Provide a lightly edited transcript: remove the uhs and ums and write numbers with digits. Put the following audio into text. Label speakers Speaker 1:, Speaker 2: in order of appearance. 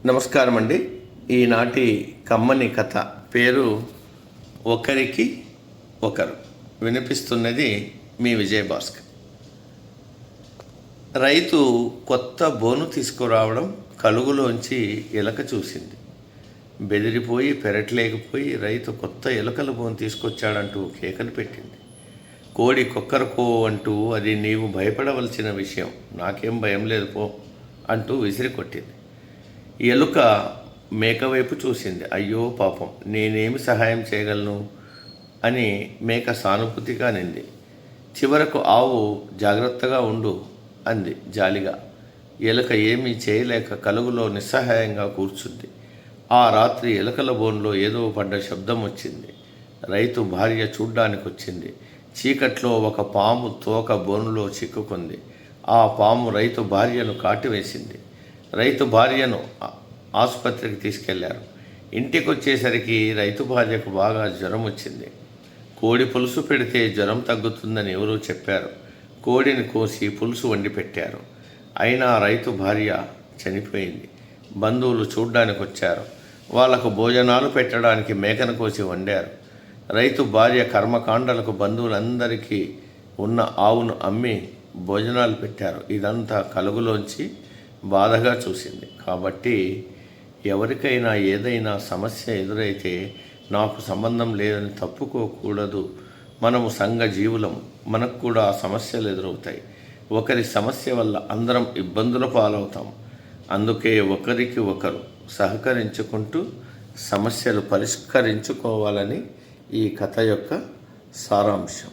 Speaker 1: నమస్కారం అండి. ఈనాటి కమ్మని కథ పేరు ఒకరికి ఒకరు. వినిపిస్తున్నది మీ విజయభాస్కర్. రైతు కొత్త బోను తీసుకురావడం కలుగులోంచి ఎలక చూసింది. బెదిరిపోయి పెరట్లేకపోయి రైతు కొత్త ఎలుకల బోను తీసుకొచ్చాడంటూ కేకలు పెట్టింది. కోడి కొక్కరకో అంటూ అది నీవు భయపడవలసిన విషయం, నాకేం భయం లేదు పో అంటూ విసిరి కొట్టింది. ఎలుక మేక వైపు చూసింది. అయ్యో పాపం, నేనేమి సహాయం చేయగలను అని మేక సానుభూతిగా నింది. చివరకు ఆవు జాగ్రత్తగా ఉండు అంది జాలిగా. ఎలుక ఏమీ చేయలేక కలుగులో నిస్సహాయంగా కూర్చుంది. ఆ రాత్రి ఎలుకల బోన్లో ఏదో పడ్డ శబ్దం వచ్చింది. రైతు భార్య చూడ్డానికి వచ్చింది. చీకట్లో ఒక పాము తోక బోనులో చిక్కుకుంది. ఆ పాము రైతు భార్యను కాటివేసింది. రైతు భార్యను ఆసుపత్రికి తీసుకెళ్లారు. ఇంటికి వచ్చేసరికి రైతు భార్యకు బాగా జ్వరం వచ్చింది. కోడి పులుసు పెడితే జ్వరం తగ్గుతుందని ఎవరో చెప్పారు. కోడిని కోసి పులుసు వండి పెట్టారు. అయినా రైతు భార్య చనిపోయింది. బంధువులు చూడ్డానికి వచ్చారు. వాళ్లకు భోజనాలు పెట్టడానికి మేకను కోసి వండారు. రైతు భార్య కర్మకాండలకు బంధువులందరికీ ఉన్న ఆవును అమ్మి భోజనాలు పెట్టారు. ఇదంతా కలుగులోంచి బాధగా చూసింది. కాబట్టి ఎవరికైనా ఏదైనా సమస్య ఎదురైతే నాకు సంబంధం లేదని తప్పుకోకూడదు. మనము సంఘ జీవులం, మనకు కూడా ఆ సమస్యలు ఎదురవుతాయి. ఒకరి సమస్య వల్ల అందరం ఇబ్బందుల పాలవుతాం. అందుకే ఒకరికి ఒకరు సహకరించుకుంటూ సమస్యలు పరిష్కరించుకోవాలని ఈ కథ యొక్క సారాంశం.